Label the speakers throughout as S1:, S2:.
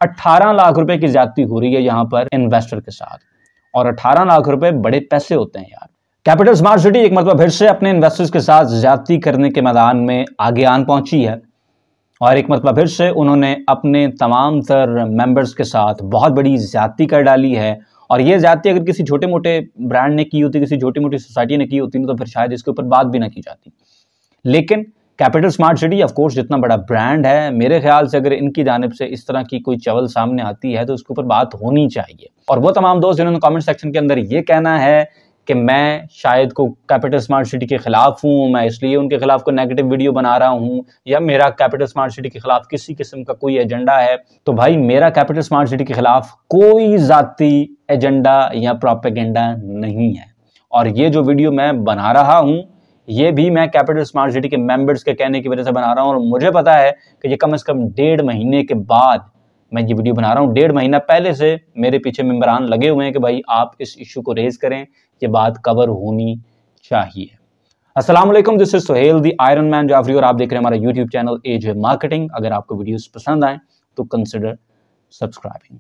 S1: 18 लाख रुपए की ज्यादती हो रही है यहां पर इन्वेस्टर के साथ, और 18 लाख रुपए बड़े पैसे होते हैं यार। कैपिटल स्मार्ट सिटी एक मतलब फिर से अपने इन्वेस्टर्स के साथ ज्यादती करने के मैदान में आगे आन पहुंची है, और एक मतलब फिर से उन्होंने अपने तमाम तर मेंबर्स के साथ बहुत बड़ी ज्यादती कर डाली है। और ये ज्यादती अगर किसी छोटे मोटे ब्रांड ने की होती, किसी छोटी मोटी सोसाइटी ने की होती, तो फिर शायद इसके ऊपर बात भी ना की जाती। लेकिन capital smart city of course जितना बड़ा ब्रांड है, मेरे ख्याल से अगर इनकी जानिब से इस तरह की कोई चवल सामने आती है तो उसके ऊपर बात होनी चाहिए। और वो तमाम दोस्त जिन्होंने कमेंट सेक्शन के अंदर ये कहना है कि मैं शायद को कैपिटल स्मार्ट सिटी के खिलाफ हूं, मैं इसलिए उनके खिलाफ कोई नेगेटिव वीडियो बना रहा हूं, या मेरा कैपिटल स्मार्ट सिटी के खिलाफ किसी किस्म का कोई एजेंडा है, तो भाई मेरा कैपिटल स्मार्ट सिटी के खिलाफ कोई जाती एजेंडा या प्रोपेगेंडा नहीं है। और ये जो वीडियो मैं बना रहा हूं, ये भी मैं कैपिटल स्मार्ट सिटी के मेंबर्स के कहने की वजह से बना रहा हूं। और मुझे पता है कि ये कम से कम 1.5 महीने के बाद मैं ये वीडियो बना रहा हूं। 1.5 महीना पहले से मेरे पीछे मेंबरान लगे हुए हैं कि भाई आप इस इशू को रेज करें, ये बात कवर होनी चाहिए। अस्सलाम वालेकुम, this is Suhail the iron man Jafri, और आप देख रहे हैं हमारा यूट्यूब चैनल एजे मार्केटिंग। अगर आपको वीडियोस पसंद आए तो consider subscribing.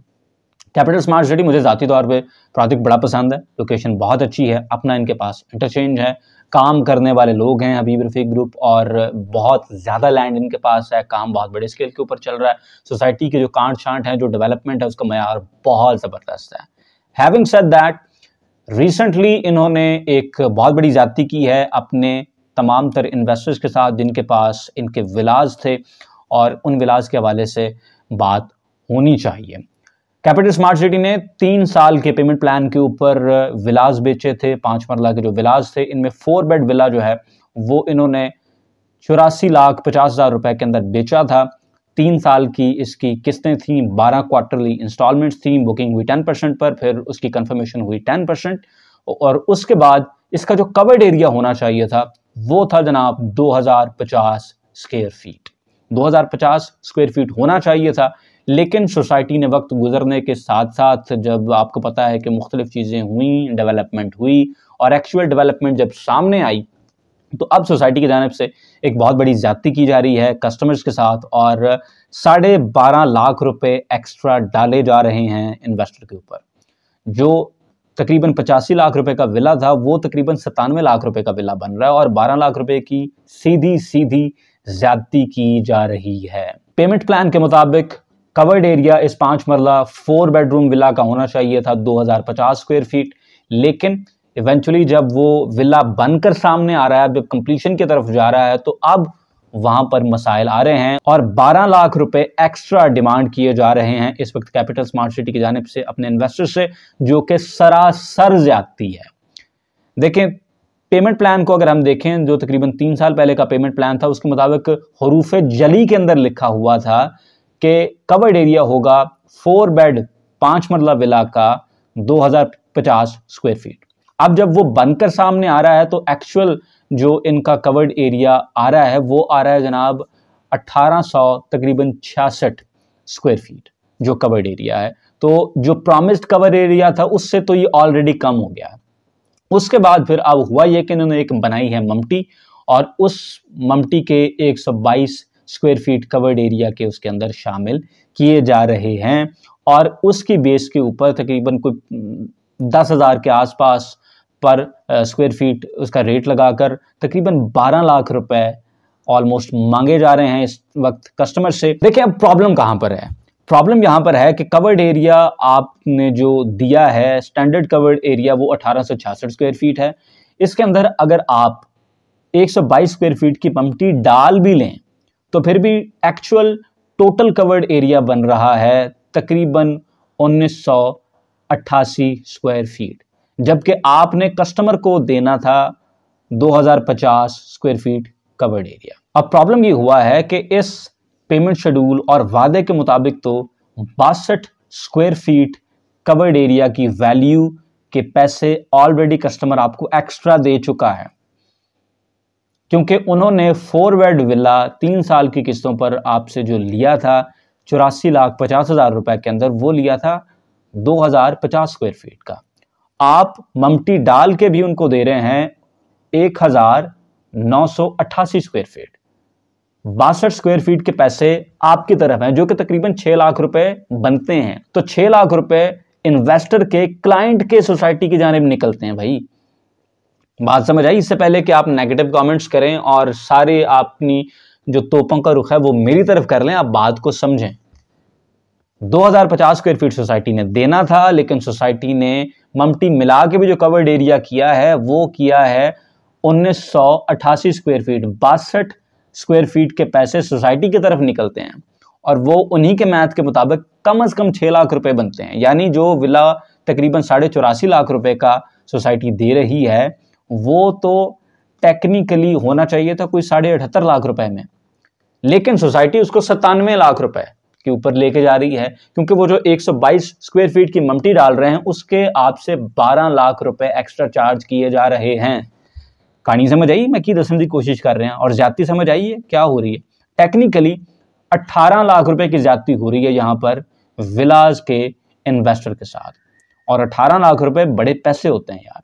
S1: Capital smart city मुझे ज़ाती तौर पे प्रोजेक्ट बड़ा पसंद है, लोकेशन बहुत अच्छी है, अपना इनके पास इंटरचेंज है, काम करने वाले लोग हैं हबीब रफीक ग्रुप, और बहुत ज़्यादा लैंड इनके पास है, काम बहुत बड़े स्केल के ऊपर चल रहा है। सोसाइटी के जो कांट छांट है, जो डेवलपमेंट है, उसका मयार बहुत ज़बरदस्त है। हैविंग सेड दैट, रिसेंटली इन्होंने एक बहुत बड़ी ज्यादती की है अपने तमाम तर इन्वेस्टर्स के साथ जिनके पास इनके विलाज थे, और उन विलाज के हवाले से बात होनी चाहिए। कैपिटल स्मार्ट सिटी ने 3 साल के पेमेंट प्लान के ऊपर विलाज बेचे थे। 5 मरला के जो विलाज थे, इनमें 4 बेड विला जो है वो इन्होंने 84,50,000 रुपए के अंदर बेचा था। 3 साल की इसकी किस्तें थी, 12 क्वार्टरली इंस्टॉलमेंट्स थी, बुकिंग हुई 10% पर, फिर उसकी कंफर्मेशन हुई 10%, और उसके बाद इसका जो कवर्ड एरिया होना चाहिए था वो था जनाब 2050 स्क्वायर फीट। 2050 स्क्वायर फीट होना चाहिए था, लेकिन सोसाइटी ने वक्त गुजरने के साथ साथ, जब आपको पता है कि मुख्तलिफ चीज़ें हुई, डेवलपमेंट हुई, और एक्चुअल डेवलपमेंट जब सामने आई, तो अब सोसाइटी की जानिब से एक बहुत बड़ी ज्यादती की जा रही है कस्टमर्स के साथ, और 12.5 लाख रुपए एक्स्ट्रा डाले जा रहे हैं इन्वेस्टर के ऊपर। जो तकरीबन 85 लाख रुपए का विला था वो तकरीबन 97 लाख रुपए का विला बन रहा है, और 12 लाख रुपए की सीधी सीधी ज्यादती की जा रही है। पेमेंट प्लान के मुताबिक कवर्ड एरिया इस 5 मरला 4 बेडरूम विला का होना चाहिए था 2050 स्क्वायर फीट, लेकिन इवेंचुअली जब वो विला बनकर सामने आ रहा है, जब कंप्लीशन की तरफ जा रहा है, तो अब वहां पर मसाइल आ रहे हैं, और 12 लाख रुपए एक्स्ट्रा डिमांड किए जा रहे हैं इस वक्त कैपिटल स्मार्ट सिटी की जानिब से अपने इन्वेस्टर से, जो कि सरासर ज्यादती है। देखें, पेमेंट प्लान को अगर हम देखें, जो तकरीबन 3 साल पहले का पेमेंट प्लान था, उसके मुताबिक हरूफ जली के अंदर लिखा हुआ था कि कवर्ड एरिया होगा 4 बेड 5 मरला विला का 2050 स्क्वायर फीट। अब जब वो बनकर सामने आ रहा है तो एक्चुअल जो इनका कवर्ड एरिया आ रहा है वो आ रहा है जनाब 1800 तकरीबन 66 स्क्वायर फीट जो कवर्ड एरिया है। तो जो प्रॉमिस्ड कवर एरिया था उससे तो ये ऑलरेडी कम हो गया है। उसके बाद फिर अब हुआ ये कि इन्होंने एक बनाई है ममटी, और उस ममटी के 122 स्क्वायर फीट कवर्ड एरिया के उसके अंदर शामिल किए जा रहे हैं, और उसकी बेस के ऊपर तकरीबन कोई 10,000 के आसपास पर स्क्वायर फीट उसका रेट लगाकर तकरीबन 12 लाख रुपए ऑलमोस्ट मांगे जा रहे हैं इस वक्त कस्टमर से। देखिए, अब प्रॉब्लम कहां पर है? प्रॉब्लम यहां पर है कि कवर्ड एरिया आपने जो दिया है, स्टैंडर्ड कवर्ड एरिया, वो 1866 स्क्वायर फीट है। इसके अंदर अगर आप 122 स्क्वायर फीट की ममटी डाल भी लें तो फिर भी एक्चुअल टोटल कवर्ड एरिया बन रहा है तकरीबन 1988 स्क्वायर फीट, जबकि आपने कस्टमर को देना था 2050 स्क्वायर फीट कवर्ड एरिया। अब प्रॉब्लम ये हुआ है कि इस पेमेंट शेड्यूल और वादे के मुताबिक तो 62 स्क्वायर फीट कवर्ड एरिया की वैल्यू के पैसे ऑलरेडी कस्टमर आपको एक्स्ट्रा दे चुका है, क्योंकि उन्होंने 4 बेड विला 3 साल की किस्तों पर आपसे जो लिया था 84,50,000 रुपए के अंदर, वो लिया था 2050 स्क्वायर फीट का। आप ममटी डाल के भी उनको दे रहे हैं 1988 स्क्वायर फीट। 62 स्क्वायर फीट के पैसे आपकी तरफ हैं, जो कि तकरीबन 6 लाख रुपए बनते हैं। तो 6 लाख रुपए इन्वेस्टर के, क्लाइंट के सोसाइटी की जानिब निकलते हैं। भाई बात समझ आई? इससे पहले कि आप नेगेटिव कमेंट्स करें और सारे अपनी जो तोपों का रुख है वो मेरी तरफ कर लें, आप बात को समझें। 2050 स्क्वायर फीट सोसाइटी ने देना था, लेकिन सोसाइटी ने ममटी मिला के भी जो कवर्ड एरिया किया है वो किया है 1988 स्क्वायर फीट। 62 स्क्वायर फीट के पैसे सोसाइटी की तरफ निकलते हैं और वो उन्हीं के मैथ के मुताबिक कम से कम 6 लाख रुपए बनते हैं। यानी जो विला तकरीबन 84.5 लाख रुपए का सोसाइटी दे रही है वो तो टेक्निकली होना चाहिए था कोई 78.5 लाख रुपए में, लेकिन सोसाइटी उसको 97 लाख रुपए के ऊपर लेके जा रही है, क्योंकि वो जो 122 स्क्वायर फीट की ममटी डाल रहे हैं उसके आपसे 12 लाख रुपए एक्स्ट्रा चार्ज किए जा रहे हैं। कहानी समझ आई? मैं की दसने की कोशिश कर रहे हैं और ज्यादती समझ आई है क्या हो रही है? टेक्निकली 18 लाख रुपए की ज्यादती हो रही है यहां पर विलाज के इन्वेस्टर के साथ, और 18 लाख रुपए बड़े पैसे होते हैं यार,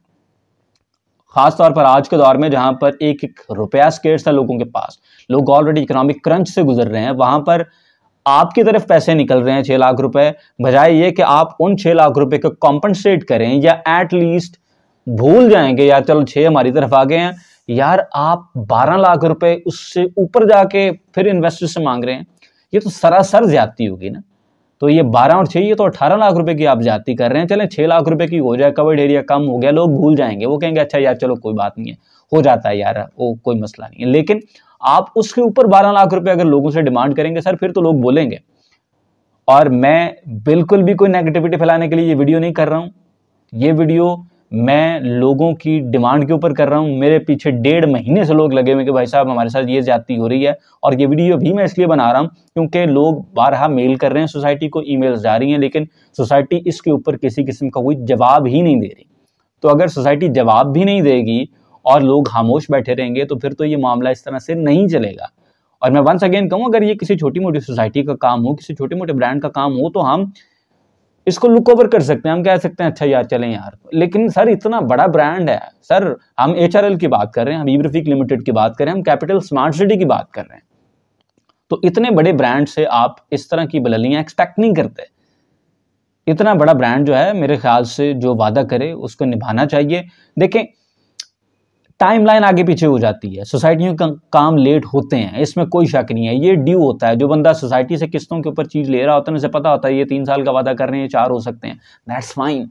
S1: खासतौर पर आज के दौर में जहां पर एक एक रुपया स्केर्स है लोगों के पास, लोग ऑलरेडी इकोनॉमिक क्रंच से गुजर रहे हैं। वहां पर आपकी तरफ पैसे निकल रहे हैं 6 लाख रुपए, बजाय ये कि आप उन 6 लाख रुपए को कॉम्पनसेट करें या एटलीस्ट भूल जाएंगे यार चलो 6 हमारी तरफ आ गए हैं, यार आप 12 लाख रुपए उससे ऊपर जाके फिर इन्वेस्टर से मांग रहे हैं, ये तो सरासर ज्यादती होगी ना। तो ये 12 और 6 ये तो 18 लाख रुपए की आप ज्यादती कर रहे हैं। चलें 6 लाख रुपए की हो जाए, कवर्ड एरिया कम हो गया, लोग भूल जाएंगे, वो कहेंगे अच्छा यार चलो कोई बात नहीं है, हो जाता है यार, वो कोई मसला नहीं है। लेकिन आप उसके ऊपर 12 लाख रुपए अगर लोगों से डिमांड करेंगे सर, फिर तो लोग बोलेंगे। और मैं बिल्कुल भी कोई नेगेटिविटी फैलाने के लिए ये वीडियो नहीं कर रहा हूं, ये वीडियो मैं लोगों की डिमांड के ऊपर कर रहा हूं। मेरे पीछे 1.5 महीने से लोग लगे हुए कि भाई साहब हमारे साथ ये ज्यादती हो रही है, और ये वीडियो भी मैं इसलिए बना रहा हूं क्योंकि लोग बारहा मेल कर रहे हैं सोसाइटी को, ईमेल्स जा रही हैं, लेकिन सोसाइटी इसके ऊपर किसी किस्म का कोई जवाब ही नहीं दे रही। तो अगर सोसाइटी जवाब भी नहीं देगी और लोग खामोश बैठे रहेंगे तो फिर तो ये मामला इस तरह से नहीं चलेगा। और मैं वंस अगेन कहूँ, अगर ये किसी छोटी मोटी सोसाइटी का काम हो, किसी छोटे मोटे ब्रांड का काम हो, तो हम इसको लुक ओवर कर सकते हैं, हम कह सकते हैं अच्छा यार चलें यार। लेकिन सर इतना बड़ा ब्रांड है सर, हम HRL की बात कर रहे हैं, हम इब्राफिक लिमिटेड की बात कर रहे हैं, हम कैपिटल स्मार्ट सिटी की बात कर रहे हैं। तो इतने बड़े ब्रांड से आप इस तरह की बललियां एक्सपेक्ट नहीं करते। इतना बड़ा ब्रांड जो है मेरे ख्याल से जो वादा करे उसको निभाना चाहिए। देखें टाइमलाइन आगे पीछे हो जाती है, सोसाइटियों का काम लेट होते हैं, इसमें कोई शक नहीं है, ये ड्यू होता है। जो बंदा सोसाइटी से किस्तों के ऊपर चीज ले रहा होता है उसे पता होता है ये 3 साल का वादा कर रहे हैं, 4 हो सकते हैं, दैट्स फाइन।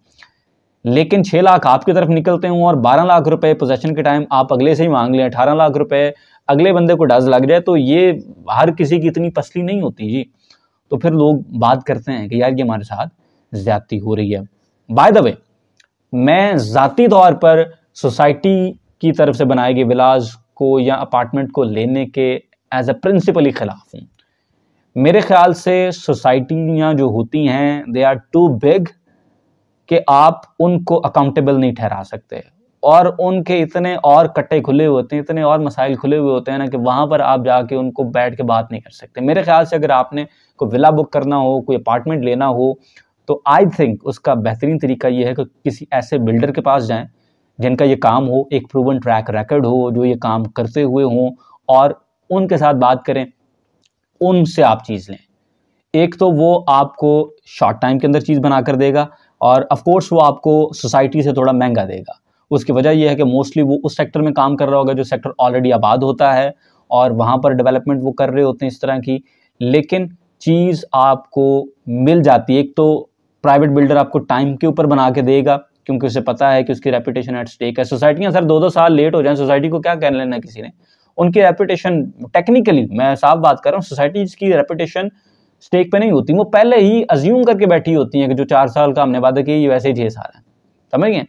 S1: लेकिन 6 लाख आपकी तरफ निकलते हैं और 12 लाख रुपए पोजेशन के टाइम आप अगले से ही मांग लें, 18 लाख रुपए अगले बंदे को डज लग जाए, तो ये हर किसी की इतनी पसली नहीं होती जी। तो फिर लोग बात करते हैं कि यार ये हमारे साथ ज्यादती हो रही है। बाय द वे, मैं जाती तौर पर सोसाइटी की तरफ से बनाए गए विलाज को या अपार्टमेंट को लेने के एज ए प्रिंसिपल ही खिलाफ हूं। मेरे ख्याल से सोसाइटियां जो होती हैं दे आर टू बिग कि आप उनको अकाउंटेबल नहीं ठहरा सकते, और उनके इतने और कट्टे खुले हुए होते हैं, इतने और मसाइल खुले हुए होते हैं ना कि वहां पर आप जाके उनको बैठ के बात नहीं कर सकते। मेरे ख्याल से अगर आपने कोई विला बुक करना हो, कोई अपार्टमेंट लेना हो, तो आई थिंक उसका बेहतरीन तरीका यह है कि किसी ऐसे बिल्डर के पास जाएं जिनका ये काम हो, एक प्रूवन ट्रैक रिकॉर्ड हो, जो ये काम करते हुए हों, और उनके साथ बात करें, उनसे आप चीज़ लें। एक तो वो आपको शॉर्ट टाइम के अंदर चीज़ बना कर देगा, और ऑफ कोर्स वो आपको सोसाइटी से थोड़ा महंगा देगा। उसकी वजह यह है कि मोस्टली वो उस सेक्टर में काम कर रहा होगा जो सेक्टर ऑलरेडी आबाद होता है, और वहाँ पर डेवलपमेंट वो कर रहे होते हैं इस तरह की, लेकिन चीज़ आपको मिल जाती है। एक तो प्राइवेट बिल्डर आपको टाइम के ऊपर बना के देगा क्योंकि उसे पता है कि उसकी रेपुटेशन एट स्टेक है। सोसाइटियां सर 2-2 साल लेट हो जाएं, सोसाइटी को क्या कर लेना किसी ने, उनकी रेपुटेशन टेक्निकली मैं साफ बात कर रहा हूँ, सोसाइटी की रेपुटेशन स्टेक पे नहीं होती, वो पहले ही अज्यूम करके बैठी होती हैं कि जो 4 साल का हमने वादा किया ये वैसे ही 6 साल है, समझ गए।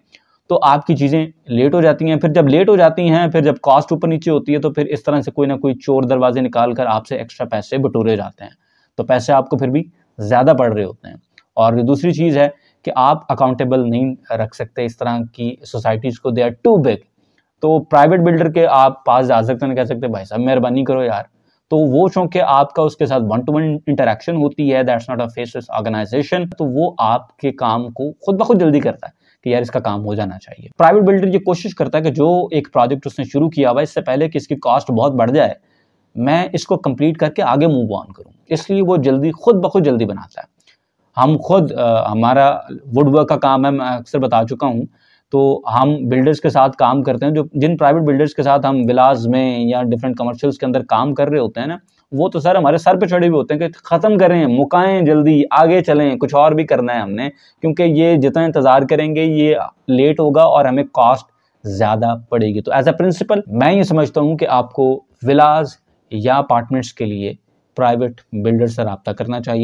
S1: तो आपकी चीज़ें लेट हो जाती हैं, फिर जब लेट हो जाती हैं, फिर जब कॉस्ट ऊपर नीचे होती है, तो फिर इस तरह से कोई ना कोई चोर दरवाजे निकाल कर आपसे एक्स्ट्रा पैसे बटोरे जाते हैं, तो पैसे आपको फिर भी ज़्यादा पड़ रहे होते हैं। और दूसरी चीज़ है कि आप अकाउंटेबल नहीं रख सकते इस तरह की सोसाइटीज़ को, दे आर टू बिग। तो प्राइवेट बिल्डर के आप पास जा सकते हैं, कह सकते हैं भाई साहब मेहरबानी करो यार, तो वो चूंकि आपका उसके साथ 1-to-1 इंटरेक्शन होती है, that's not a faceless organisation, तो वो आपके काम को खुद ब खुद जल्दी करता है कि यार इसका काम हो जाना चाहिए। प्राइवेट बिल्डर ये कोशिश करता है कि जो एक प्रोजेक्ट उसने शुरू किया हुआ है, इससे पहले कि इसकी कॉस्ट बहुत बढ़ जाए, मैं इसको कंप्लीट करके आगे मूव ऑन करूँ, इसलिए वो जल्दी खुद ब खुद जल्दी बनाता है। हम खुद हमारा वुडवर्क का काम है, मैं अक्सर बता चुका हूँ, तो हम बिल्डर्स के साथ काम करते हैं, जो जिन प्राइवेट बिल्डर्स के साथ हम विलास में या डिफरेंट कमर्शियल्स के अंदर काम कर रहे होते हैं ना, वो तो सर हमारे सर पे चढ़े हुए होते हैं कि ख़त्म करें, मुकाएं, जल्दी आगे चलें, कुछ और भी करना है हमने, क्योंकि ये जितना इंतज़ार करेंगे ये लेट होगा और हमें कॉस्ट ज़्यादा पड़ेगी। तो एज अ प्रिंसिपल मैं ये समझता हूँ कि आपको विलास या अपार्टमेंट्स के लिए प्राइवेट बिल्डर से रब्ता करना चाहिए।